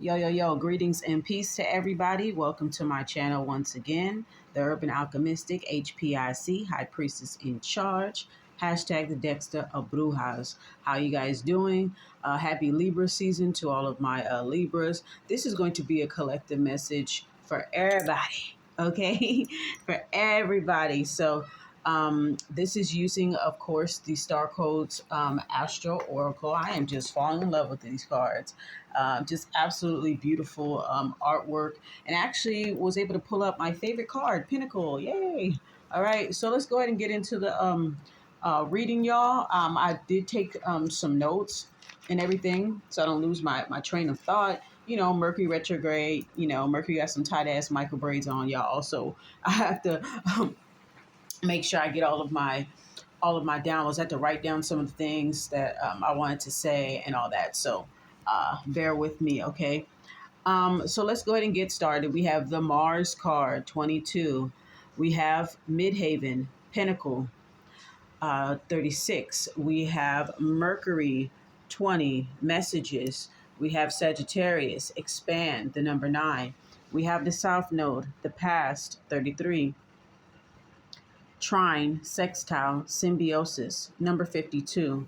Yo, greetings and peace to everybody. Welcome to my channel once again, the Urban Alchemistic, H.P.I.C, High Priestess in Charge, hashtag the Dexter of Brujas. How you guys doing? Happy Libra season to all of my Libras. This is going to be a collective message for everybody, okay? For everybody. So this is using, of course, the Star Codes Astro Oracle. I am just falling in love with these cards. Just absolutely beautiful artwork, and actually was able to pull up my favorite card, Pinnacle. Yay! All right, so let's go ahead and get into the reading, y'all. I did take some notes and everything, so I don't lose my train of thought. You know, Mercury retrograde. You know, Mercury got some tight ass micro braids on, y'all. Also, I have to make sure I get all of my downloads. I had to write down some of the things that I wanted to say and all that. So bear with me, okay? So let's go ahead and get started. We have the Mars card, 22. We have Midhaven, Pinnacle, 36. We have Mercury, 20, Messages. We have Sagittarius, Expand, the number 9. We have the South Node, the Past, 33. Trine, Sextile, Symbiosis, number 52.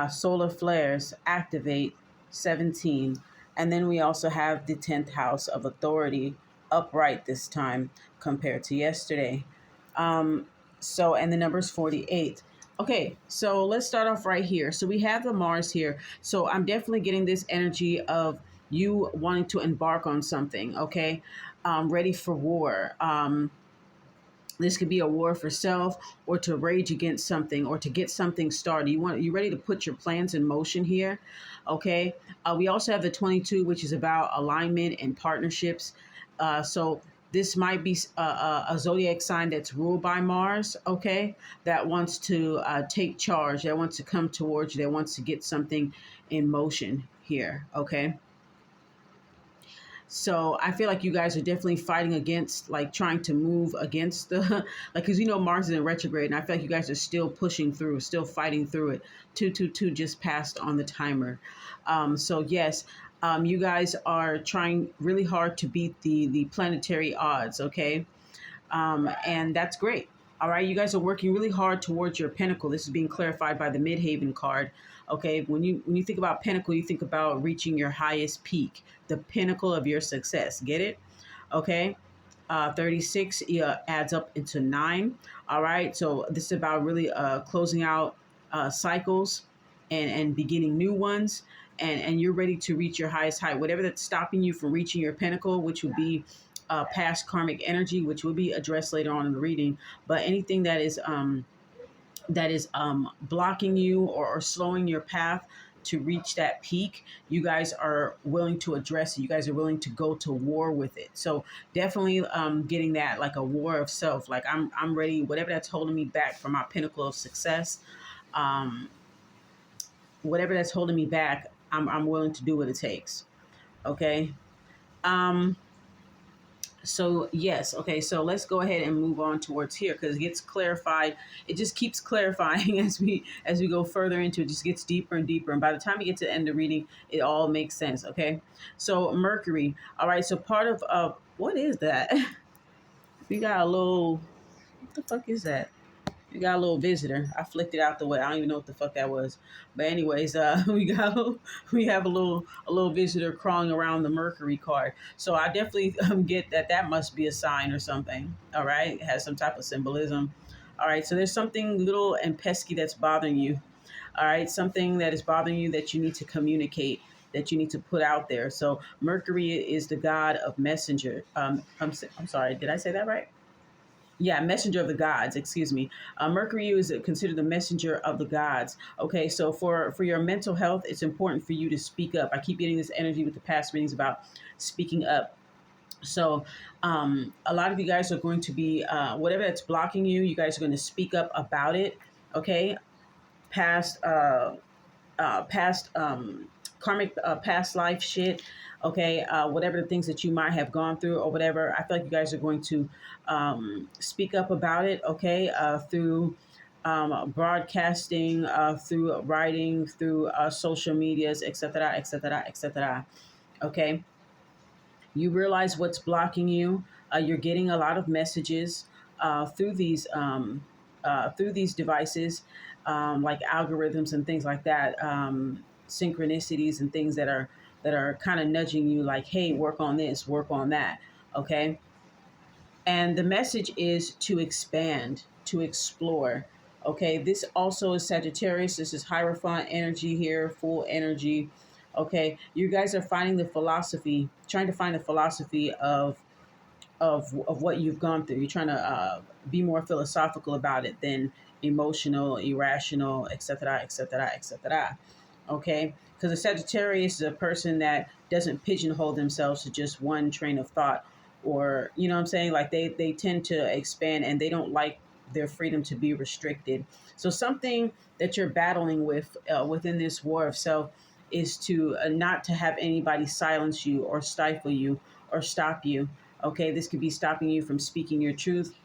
Solar Flares, Activate, 17. And then we also have the 10th house of authority, upright this time compared to yesterday. And the number is 48. Okay, so let's start off right here. So we have the Mars here. So I'm definitely getting this energy of you wanting to embark on something, okay? Ready for war. This could be a war for self, or to rage against something, or to get something started. You ready to put your plans in motion here, okay? We also have the 22, which is about alignment and partnerships. So this might be a zodiac sign that's ruled by Mars, okay? That wants to take charge, that wants to come towards you, that wants to get something in motion here, okay? So I feel like you guys are definitely fighting against, like trying to move against the, like, because you know Mars is in retrograde, and I feel like you guys are still pushing through, still fighting through it. 222 just passed on the timer. So yes, you guys are trying really hard to beat the planetary odds, okay? And that's great. All right, you guys are working really hard towards your pinnacle. This is being clarified by the Midhaven card. Okay, when you think about pinnacle, you think about reaching your highest peak, the pinnacle of your success. Get it? Okay. 36 adds up into 9. All right, so this is about really closing out cycles and beginning new ones. And you're ready to reach your highest height. Whatever that's stopping you from reaching your pinnacle, which would be past karmic energy, which will be addressed later on in the reading. But anything that is blocking you or slowing your path to reach that peak, you guys are willing to address it. You guys are willing to go to war with it. So definitely getting that, like a war of self. Like I'm ready, whatever that's holding me back from my pinnacle of success, um, whatever that's holding me back, I'm willing to do what it takes. Okay. Um, So yes, okay. So let's go ahead and move on towards here, because it gets clarified. It just keeps clarifying as we go further into it. Just gets deeper and deeper, and by the time we get to the end of reading, it all makes sense. Okay. So Mercury. All right. So part of what is that? We got a little. What the fuck is that? We got a little visitor. I flicked it out the way. I don't even know what the fuck that was. But anyways, we have a little visitor crawling around the Mercury card. So I definitely get that must be a sign or something. All right, it has some type of symbolism. All right, so there's something little and pesky that's bothering you. All right, something that is bothering you that you need to communicate, that you need to put out there. So Mercury is the god of messenger. I'm sorry, did I say that right? Yeah, messenger of the gods, excuse me. Mercury is considered the messenger of the gods. Okay, so for your mental health, it's important for you to speak up. I keep getting this energy with the past readings about speaking up. So a lot of you guys are going to be, whatever that's blocking you, you guys are going to speak up about it. Okay, past past karmic past life shit, okay, whatever the things that you might have gone through or whatever. I feel like you guys are going to speak up about it, okay, through broadcasting, through writing, through social medias, etc., etc., etc. Okay, you realize what's blocking you. You're getting a lot of messages through these devices, like algorithms and things like that, synchronicities and things that are kind of nudging you, like, hey, work on this, work on that. Okay, and the message is to expand, to explore. Okay, this also is Sagittarius. This is Hierophant energy here, full energy. Okay, you guys are finding the philosophy, trying to find the philosophy of what you've gone through. You're trying to be more philosophical about it than emotional, irrational, etc., etc., etc. Okay, because a Sagittarius is a person that doesn't pigeonhole themselves to just one train of thought, or you know what I'm saying. Like they tend to expand, and they don't like their freedom to be restricted. So something that you're battling with within this war of self is to not to have anybody silence you or stifle you or stop you. Okay, this could be stopping you from speaking your truth,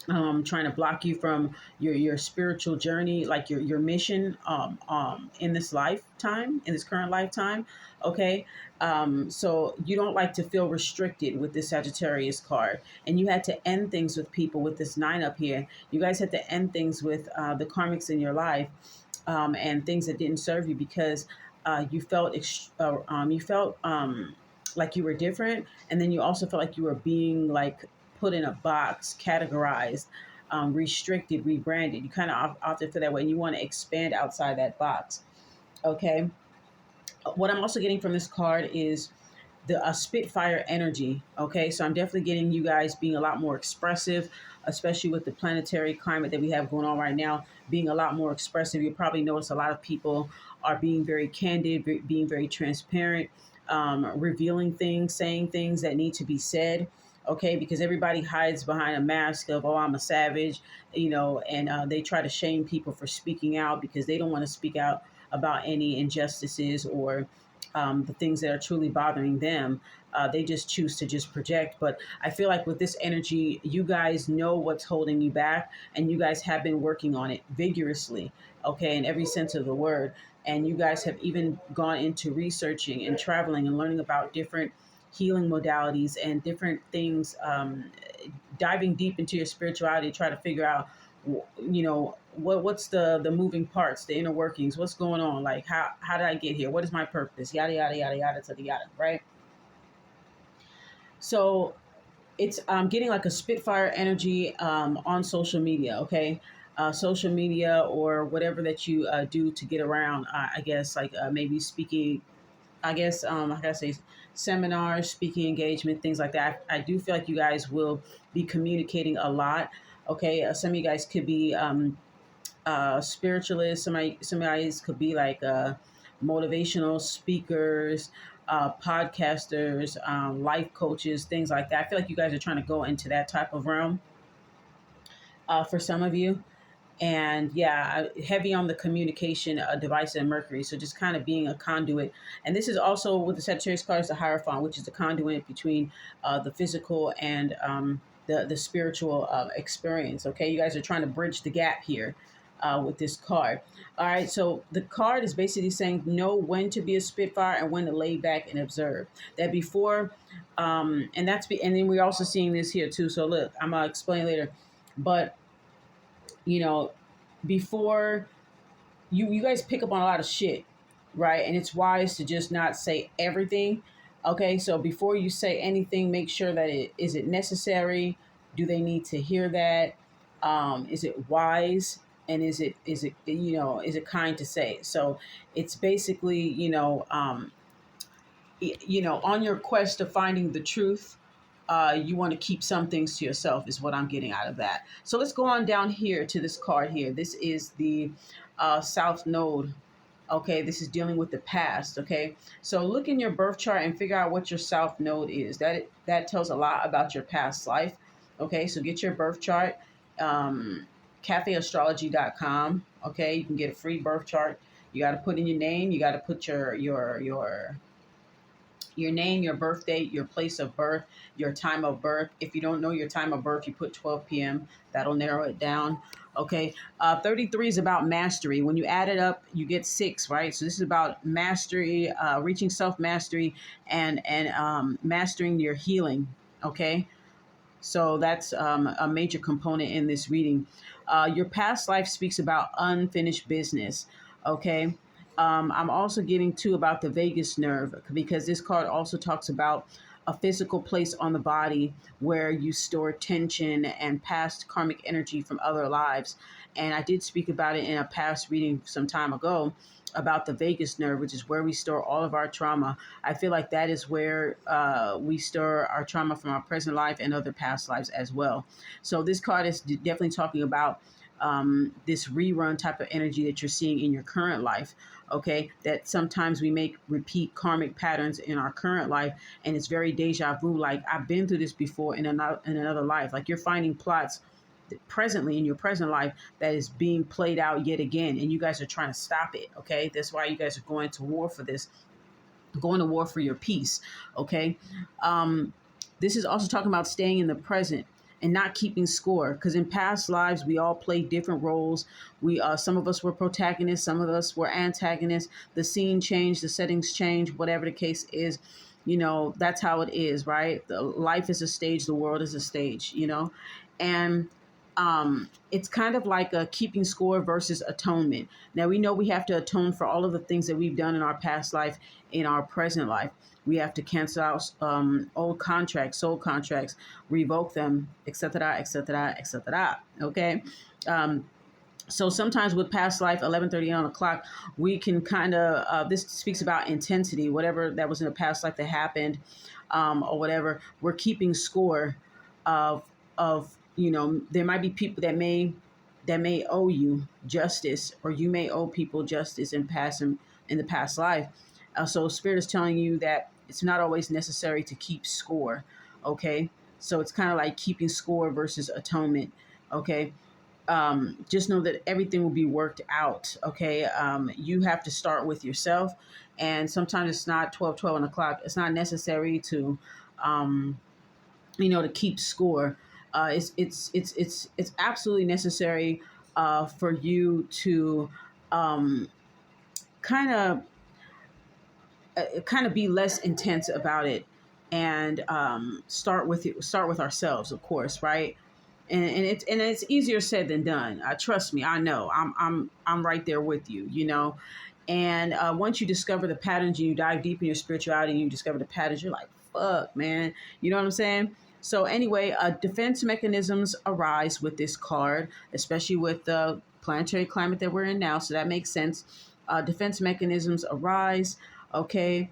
trying to block you from your spiritual journey, like your mission in this lifetime, in this current lifetime. Okay, so you don't like to feel restricted with this Sagittarius card, and you had to end things with people with this nine up here. You guys had to end things with the karmics in your life, and things that didn't serve you because you felt like you were different, and then you also felt like you were being like put in a box, categorized, restricted, rebranded. You kind of often feel that way, and you want to expand outside that box. Okay. What I'm also getting from this card is the Spitfire energy. Okay, so I'm definitely getting you guys being a lot more expressive, especially with the planetary climate that we have going on right now. Being a lot more expressive, you probably notice a lot of people are being very candid, being very transparent, revealing things, saying things that need to be said. Okay, because everybody hides behind a mask of, oh, I'm a savage, and they try to shame people for speaking out because they don't want to speak out about any injustices or the things that are truly bothering them. They just choose to just project. But I feel like with this energy, you guys know what's holding you back, and you guys have been working on it vigorously, okay, in every sense of the word. And you guys have even gone into researching and traveling and learning about different healing modalities and different things, diving deep into your spirituality, try to figure out what's the moving parts, the inner workings, what's going on, like how did I get here, what is my purpose, yada yada yada yada to the yada, right? So it's getting like a Spitfire energy on social media. Okay, social media or whatever that you do to get around, I guess, like maybe speaking, I guess, I gotta say, seminars, speaking engagement, things like that. I do feel like you guys will be communicating a lot. Okay, some of you guys could be spiritualists. Somebody could be like motivational speakers, podcasters, life coaches, things like that. I feel like you guys are trying to go into that type of realm for some of you. And yeah, heavy on the communication device and Mercury. So just kind of being a conduit. And this is also with the Sagittarius card is the Hierophant, which is the conduit between the physical and the spiritual experience. Okay, you guys are trying to bridge the gap here with this card. All right, so the card is basically saying know when to be a Spitfire and when to lay back and observe. That before, and then we're also seeing this here too. So look, I'm gonna explain later, but you know, before you guys pick up on a lot of shit, right? And it's wise to just not say everything. Okay, so before you say anything, make sure that it necessary? Do they need to hear that? Is it wise? And is it is it kind to say? So it's basically on your quest of finding the truth, you want to keep some things to yourself, is what I'm getting out of that. So let's go on down here to this card here. This is the South Node. Okay, this is dealing with the past. Okay, so look in your birth chart and figure out what your South Node is. That tells a lot about your past life. Okay, so get your birth chart, um, cafeastrology.com. Okay, you can get a free birth chart. You got to put in your name. You got to put your name, your birth date, your place of birth, your time of birth. If you don't know your time of birth, you put 12 p.m. That'll narrow it down. Okay. 33 is about mastery. When you add it up, you get 6, right? So this is about mastery, reaching self mastery, and mastering your healing. Okay. So that's a major component in this reading. Your past life speaks about unfinished business. Okay. I'm also getting to about the vagus nerve because this card also talks about a physical place on the body where you store tension and past karmic energy from other lives. And I did speak about it in a past reading some time ago about the vagus nerve, which is where we store all of our trauma. I feel like that is where we store our trauma from our present life and other past lives as well. So this card is definitely talking about this rerun type of energy that you're seeing in your current life. Okay, that sometimes we make repeat karmic patterns in our current life, and it's very deja vu. Like I've been through this before in another life. Like you're finding plots presently in your present life that is being played out yet again, and you guys are trying to stop it. Okay, that's why you guys are going to war for this, going to war for your peace. Okay. um this is also talking about staying in the present and not keeping score, because in past lives we all played different roles. We some of us were protagonists, some of us were antagonists. The scene changed, the settings changed, whatever the case is. That's how it is, right? Life is a stage, the world is a stage. And it's kind of like a keeping score versus atonement. Now we know we have to atone for all of the things that we've done in our past life, in our present life. We have to cancel out old contracts, soul contracts, revoke them, etc., etc., etc. Okay. Um, so sometimes with past life, 11:30 on the clock, we can kind of this speaks about intensity, whatever that was in a past life that happened, or whatever. We're keeping score of there might be people that may owe you justice, or you may owe people justice in the past life. So spirit is telling you that it's not always necessary to keep score. Okay. So it's kind of like keeping score versus atonement. Okay. Just know that everything will be worked out. Okay. You have to start with yourself. And sometimes it's not 12 on the clock. It's not necessary um, to keep score. It's absolutely necessary for you to um, kind of be less intense about it, and start with ourselves, of course, right? And it's easier said than done. Trust me, I know. I'm right there with you. And once you discover the patterns and you dive deep in your spirituality and you discover the patterns, you're like, fuck, man. You know what I'm saying? So anyway, defense mechanisms arise with this card, especially with the planetary climate that we're in now. So that makes sense. Defense mechanisms arise. Okay.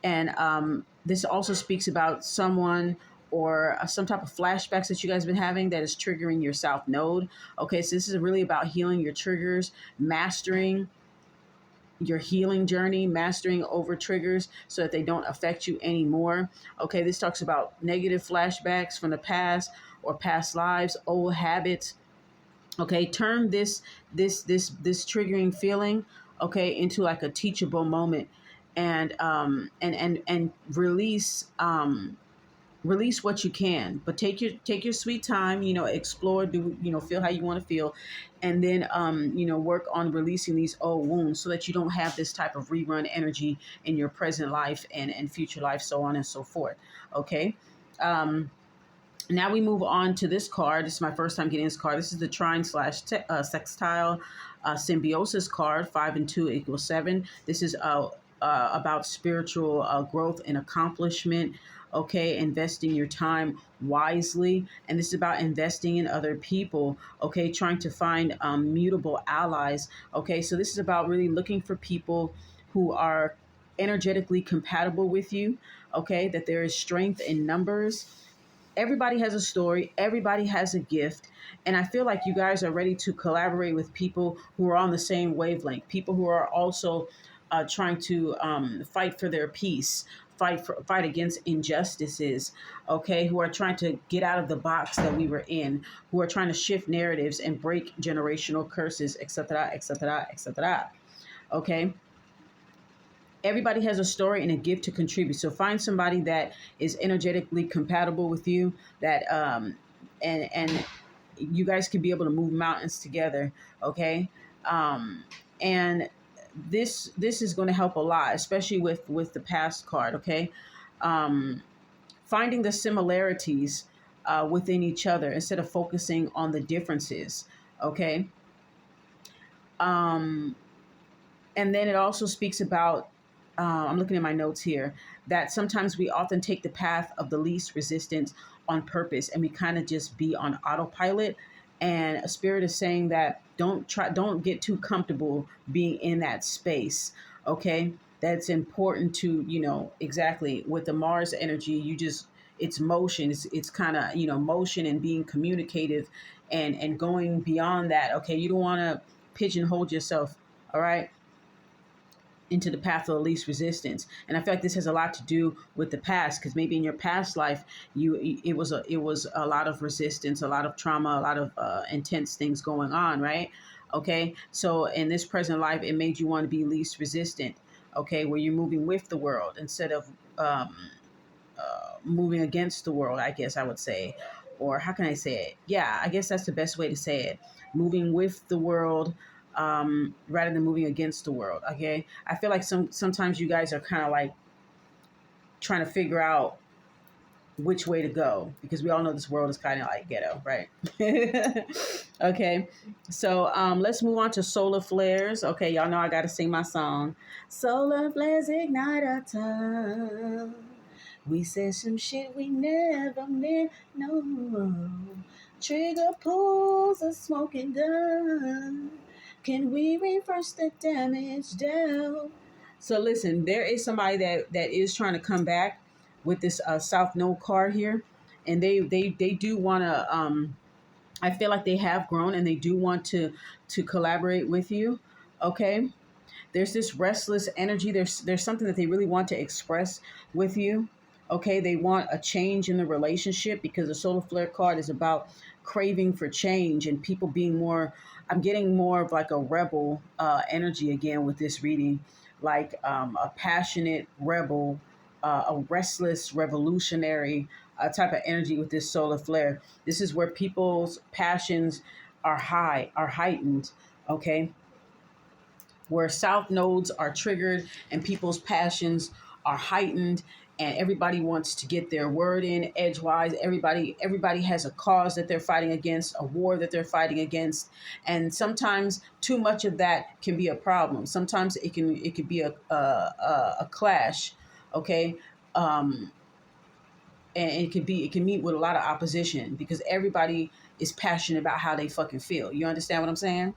And this also speaks about someone or some type of flashbacks that you guys have been having that is triggering your South Node. Okay, so this is really about healing your triggers, mastering your healing journey, mastering over triggers so that they don't affect you anymore. Okay, this talks about negative flashbacks from the past or past lives, old habits. Okay, turn this triggering feeling, okay, into like a teachable moment, and release what you can, but take your sweet time, explore, do, feel how you want to feel, and then work on releasing these old wounds so that you don't have this type of rerun energy in your present life and future life, so on and so forth. Okay. um Now we move on to this card. This is my first time getting this card. This is the trine slash sextile symbiosis card. 5 and 2 = 7. This is about spiritual growth and accomplishment. Okay, investing your time wisely, and this is about investing in other people. Okay, trying to find mutable allies. Okay, so this is about really looking for people who are energetically compatible with you. Okay, that there is strength in numbers. Everybody has a story, everybody has a gift, and I feel like you guys are ready to collaborate with people who are on the same wavelength, people who are also trying to fight for their peace, fight against injustices. Okay, who are trying to get out of the box that we were in, who are trying to shift narratives and break generational curses, etc., etc., etc. Okay. Everybody has a story and a gift to contribute. So find somebody that is energetically compatible with you, that and you guys can be able to move mountains together. Okay. um and this is going to help a lot, especially with the past card. Okay. um Finding the similarities within each other instead of focusing on the differences. Okay. um and then it also speaks about, I'm looking at my notes here, that sometimes we often take the path of the least resistance on purpose, and we kind of just be on autopilot. And a spirit is saying that don't get too comfortable being in that space. Okay. That's important to, exactly with the Mars energy. You just, it's motion. It's kind of, motion and being communicative, and going beyond that. Okay. You don't want to pigeonhole yourself. All right, into the path of the least resistance. And I feel like this has a lot to do with the past, because maybe in your past life, it was a lot of resistance, a lot of trauma, a lot of intense things going on, right? Okay, so in this present life, it made you want to be least resistant. Okay, where you're moving with the world instead of moving against the world, I guess I would say. Or how can I say it? Yeah, I guess that's the best way to say it. Moving with the world, rather than moving against the world. Okay. I feel like sometimes you guys are kind of like trying to figure out which way to go, because we all know this world is kind of like ghetto, right? Okay. So let's move on to solar flares. Okay, y'all know I got to sing my song. Solar flares ignite our tongue. We said some shit we never meant. No. Trigger pulls a smoking gun. Can we reverse the damage down? So listen, there is somebody that is trying to come back with this South Node card here, and they do want to. I feel like they have grown, and they do want to collaborate with you. Okay. There's this restless energy. There's something that they really want to express with you. Okay, they want a change in the relationship, because the solar flare card is about craving for change and people being more. I'm getting more of like a rebel energy again with this reading, like a passionate rebel, a restless revolutionary type of energy with this solar flare. This is where people's passions are heightened. Okay, where south nodes are triggered and people's passions are heightened, and everybody wants to get their word in edgewise. Everybody has a cause that they're fighting against, a war that they're fighting against. And sometimes too much of that can be a problem. Sometimes it could be a clash. Okay. um and it can meet with a lot of opposition, because everybody is passionate about how they fucking feel. You understand what I'm saying?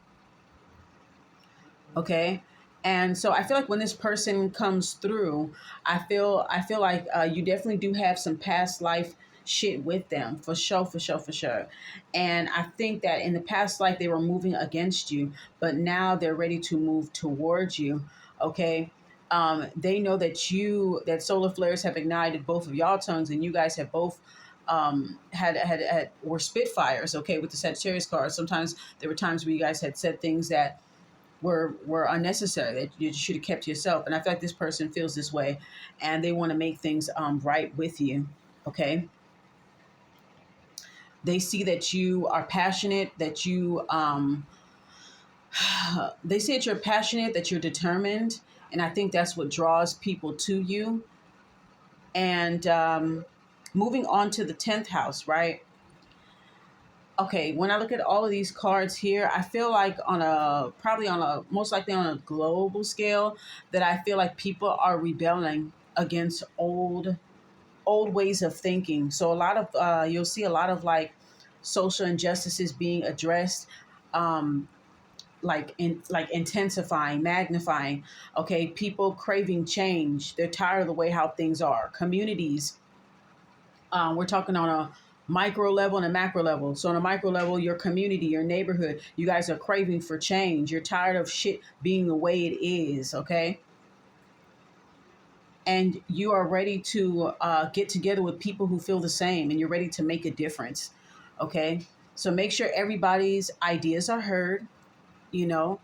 Okay. And so I feel like when this person comes through, I feel like you definitely do have some past life shit with them, for sure, for sure, for sure. And I think that in the past life they were moving against you, but now they're ready to move towards you. Okay. They know that solar flares have ignited both of y'all tongues, and you guys have both had were spitfires. Okay, with the Sagittarius card, sometimes there were times where you guys had said things that were unnecessary, that you should have kept to yourself. And I feel like this person feels this way, and they want to make things right with you. Okay. They see that you are passionate, that you they see that you're passionate, that you're determined, and I think that's what draws people to you. And moving on to the 10th house, right? Okay, when I look at all of these cards here, I feel like probably on a most likely on a global scale, that I feel like people are rebelling against old ways of thinking. So a lot of you'll see a lot of like social injustices being addressed, um, like intensifying, magnifying. Okay, people craving change. They're tired of the way how things are. Communities, we're talking on a micro level and a macro level. So on a micro level, your community, your neighborhood, you guys are craving for change. You're tired of shit being the way it is. Okay. And you are ready to get together with people who feel the same, and you're ready to make a difference. Okay. So make sure everybody's ideas are heard, you know.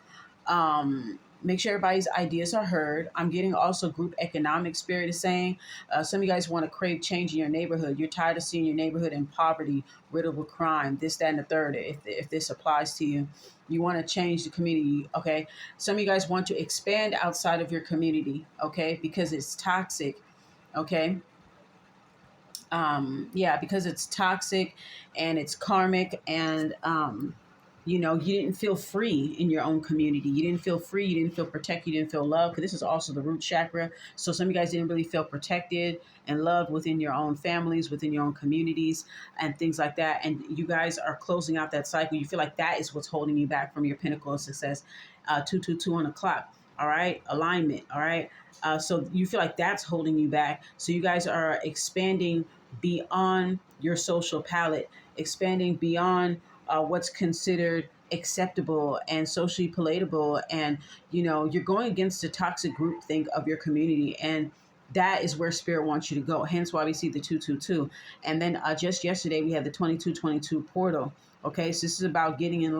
Make sure everybody's ideas are heard. I'm getting also group economic spirit is saying some of you guys want to crave change in your neighborhood. You're tired of seeing your neighborhood in poverty, riddled with crime, this, that, and the third. If this applies to you, you want to change the community. Okay. Some of you guys want to expand outside of your community. Okay. Because it's toxic. Okay. Yeah, because it's toxic and it's karmic, and you didn't feel free in your own community. You didn't feel free. You didn't feel protected. You didn't feel loved, because this is also the root chakra. So some of you guys didn't really feel protected and loved within your own families, within your own communities, and things like that. And you guys are closing out that cycle. You feel like that is what's holding you back from your pinnacle of success. 222 on the clock. All right, alignment. All right. So you feel like that's holding you back. So you guys are expanding beyond your social palette, expanding beyond what's considered acceptable and socially palatable. And, you're going against the toxic group think of your community. And that is where spirit wants you to go. Hence why we see the 222. And then just yesterday we had the 2222 portal. Okay. So this is about getting in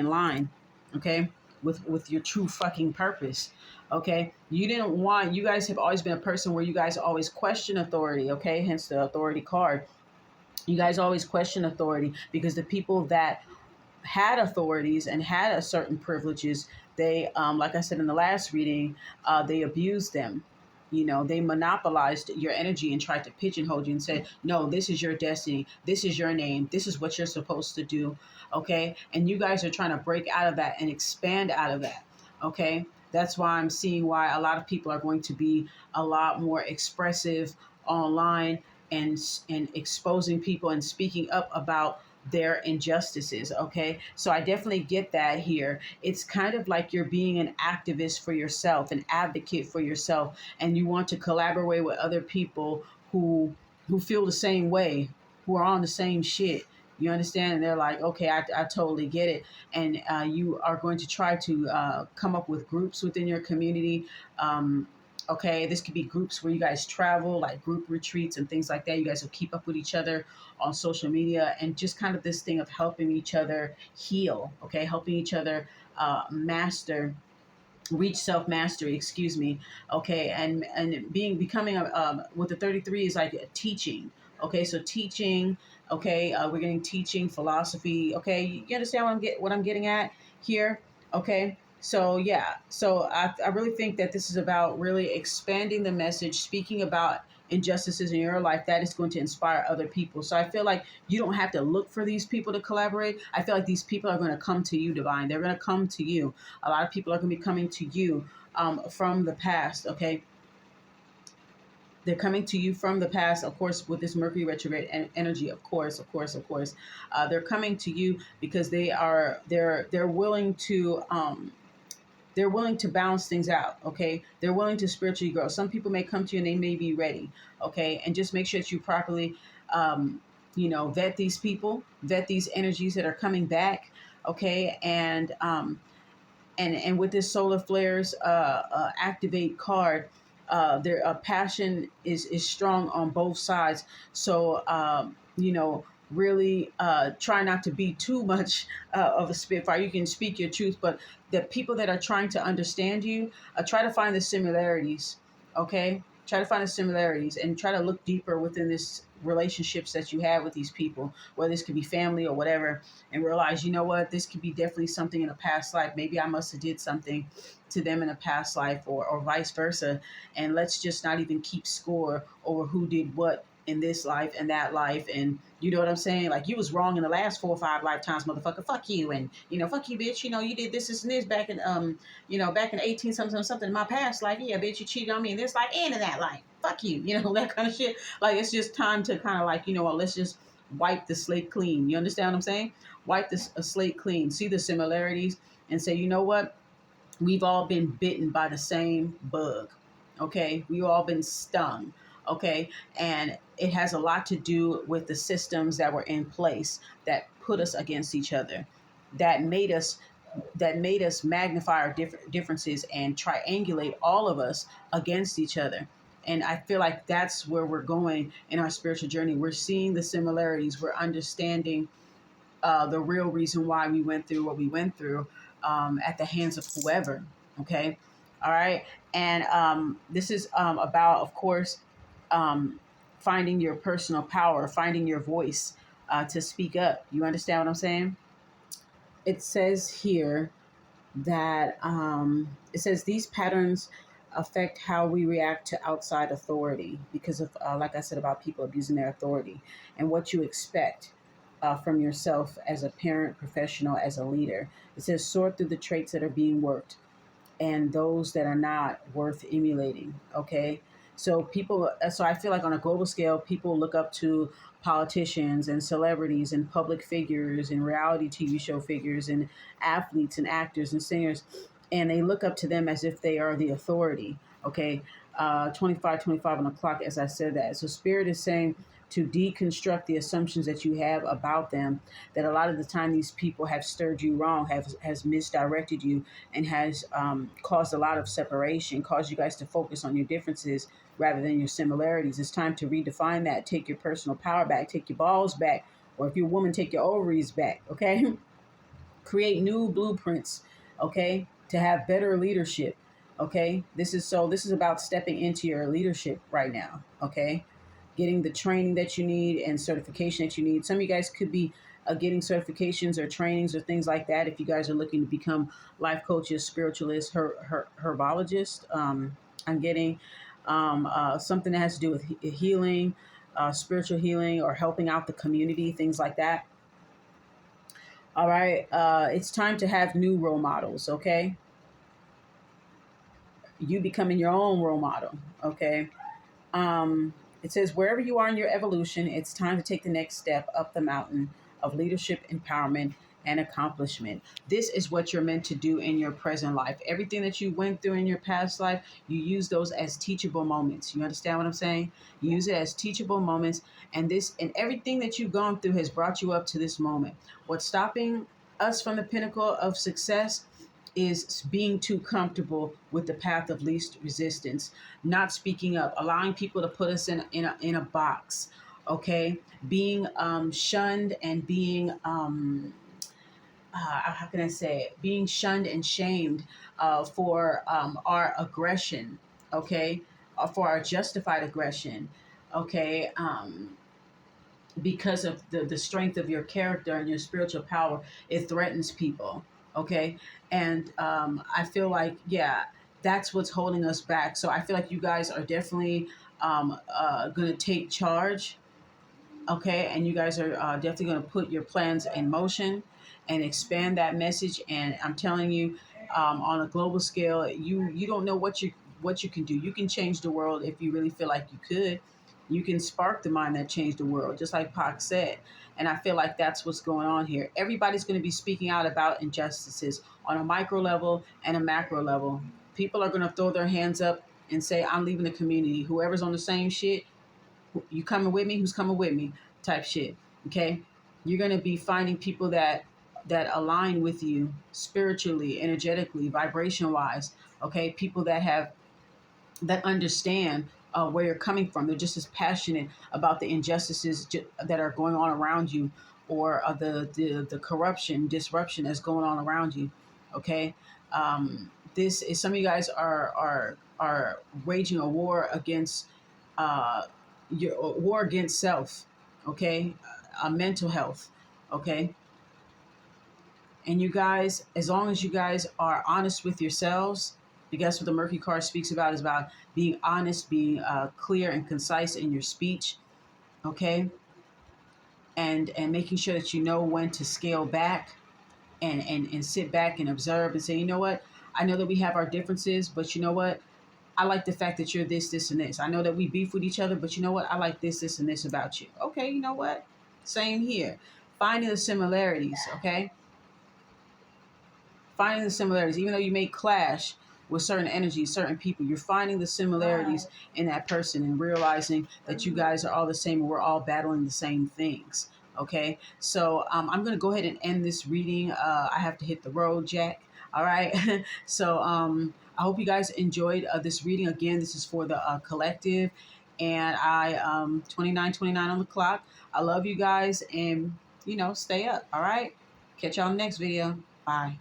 line. Okay. With your true fucking purpose. Okay. You guys have always been a person where you guys always question authority. Okay. Hence the authority card. You guys always question authority, because the people that had authorities and had a certain privileges, they, like I said in the last reading, they abused them. They monopolized your energy and tried to pigeonhole you and said, no, this is your destiny. This is your name. This is what you're supposed to do. Okay. And you guys are trying to break out of that and expand out of that. Okay. That's why I'm seeing why a lot of people are going to be a lot more expressive online, and exposing people and speaking up about their injustices. Okay. So I definitely get that here. It's kind of like you're being an activist for yourself, an advocate for yourself, and you want to collaborate with other people who feel the same way, who are on the same shit. You understand? And they're like, okay, I totally get it. And you are going to try to come up with groups within your community. Okay, this could be groups where you guys travel, like group retreats and things like that. You guys will keep up with each other on social media, and just kind of this thing of helping each other heal. Okay, helping each other master, reach self mastery. Excuse me. Okay, and becoming a with the 33 is like a teaching. Okay, so teaching. Okay, we're getting teaching philosophy. Okay, you understand what I'm getting at here? Okay. So yeah, so I really think that this is about really expanding the message, speaking about injustices in your life that is going to inspire other people. So I feel like you don't have to look for these people to collaborate. I feel like these people are going to come to you, Divine. They're going to come to you. A lot of people are going to be coming to you from the past. Okay, they're coming to you from the past, of course, with this Mercury retrograde energy. Of course, they're coming to you because they're willing to. They're willing to balance things out. Okay, they're willing to spiritually grow. Some people may come to you and they may be ready. Okay, and just make sure that you properly vet these people, vet these energies that are coming back. Okay, and with this solar flares activate card, their passion is strong on both sides. So really try not to be too much of a spitfire. You can speak your truth, but the people that are trying to understand you, try to find the similarities. Okay, try to find the similarities and try to look deeper within this relationships that you have with these people, whether this could be family or whatever, and realize, you know what, this could be definitely something in a past life. Maybe I must have did something to them in a past life, or vice versa. And let's just not even keep score over who did what in this life and that life. And you know what I'm saying? Like, you was wrong in the last 4 or 5 lifetimes, motherfucker. Fuck you. And, fuck you, bitch. You did this and this back in, back in 18 something in my past life. Yeah, bitch, you cheated on me in this life and in that life. Fuck you. That kind of shit. Like, it's just time to kind of like, let's just wipe the slate clean. You understand what I'm saying? Wipe this slate clean. See the similarities and say, you know what? We've all been bitten by the same bug. Okay, we've all been stung. Okay, and it has a lot to do with the systems that were in place that put us against each other, that made us magnify our differences and triangulate all of us against each other. And I feel like that's where we're going in our spiritual journey. We're seeing the similarities. We're understanding the real reason why we went through what we went through at the hands of whoever. Okay. All right. And this is about, of course, um, finding your personal power, finding your voice to speak up. You understand what I'm saying? It says here that it says these patterns affect how we react to outside authority because of, like I said, about people abusing their authority and what you expect from yourself as a parent, professional, as a leader. It says sort through the traits that are being worked and those that are not worth emulating. Okay. So so I feel like on a global scale, people look up to politicians and celebrities and public figures and reality TV show figures and athletes and actors and singers, and they look up to them as if they are the authority. Okay. 25 on the clock, as I said that. So Spirit is saying to deconstruct the assumptions that you have about them, that a lot of the time these people have stirred you wrong, has misdirected you, and has caused a lot of separation, caused you guys to focus on your differences rather than your similarities. It's time to redefine that. Take your personal power back, take your balls back, or if you're a woman, take your ovaries back, okay? Create new blueprints, okay, to have better leadership. Okay, this is about stepping into your leadership right now. Okay, getting the training that you need and certification that you need. Some of you guys could be getting certifications or trainings or things like that if you guys are looking to become life coaches, spiritualists, herbologists. I'm getting something that has to do with healing, spiritual healing, or helping out the community, things like that. All right. It's time to have new role models. Okay. You becoming your own role model. Okay. Um, it says, wherever you are in your evolution, it's time to take the next step up the mountain of leadership, empowerment, and accomplishment. This is what you're meant to do in your present life. Everything that you went through in your past life, you use those as teachable moments. You understand what I'm saying? You use it as teachable moments, and this and everything that you've gone through has brought you up to this moment. What's stopping us from the pinnacle of success is being too comfortable with the path of least resistance, not speaking up, allowing people to put us in a box, okay? Being shunned and being how can I say it? Being shunned and shamed for our aggression, okay? For our justified aggression, okay? Because of the strength of your character and your spiritual power, it threatens people, okay? And I feel like, yeah, that's what's holding us back. So I feel like you guys are definitely going to take charge, okay? And you guys are definitely going to put your plans in motion and expand that message. And I'm telling you, on a global scale, you don't know what you can do. You can change the world if you really feel like you could. You can spark the mind that changed the world, just like Pac said. And I feel like that's what's going on here. Everybody's going to be speaking out about injustices on a micro level and a macro level. People are going to throw their hands up and say, I'm leaving the community. Whoever's on the same shit, you coming with me? Who's coming with me? Type shit. Okay, you're gonna be finding people that align with you spiritually, energetically, vibration wise. Okay, people that understand where you're coming from. They're just as passionate about the injustices that are going on around you, or the corruption, disruption that's going on around you. Okay, this is some of you guys are waging a war against your a war against self. Okay, mental health. Okay, and you guys, as long as you guys are honest with yourselves, because what the Mercury card speaks about is about being honest, being clear and concise in your speech, okay, and making sure that you know when to scale back and sit back and observe and say, you know what, I know that we have our differences, but you know what, I like the fact that you're this, and this. I know that we beef with each other, but you know what, I like this, and this about you. Okay, you know what? Same here. Finding the similarities, okay? Finding the similarities, even though you may clash with certain energies, certain people, you're finding the similarities in that person and realizing that you guys are all the same and we're all battling the same things. Okay, so I'm going to go ahead and end this reading. I have to hit the road, Jack. All right, so I hope you guys enjoyed this reading. Again, this is for the collective, and I 29 on the clock. I love you guys, and stay up. All right, catch y'all next video. Bye.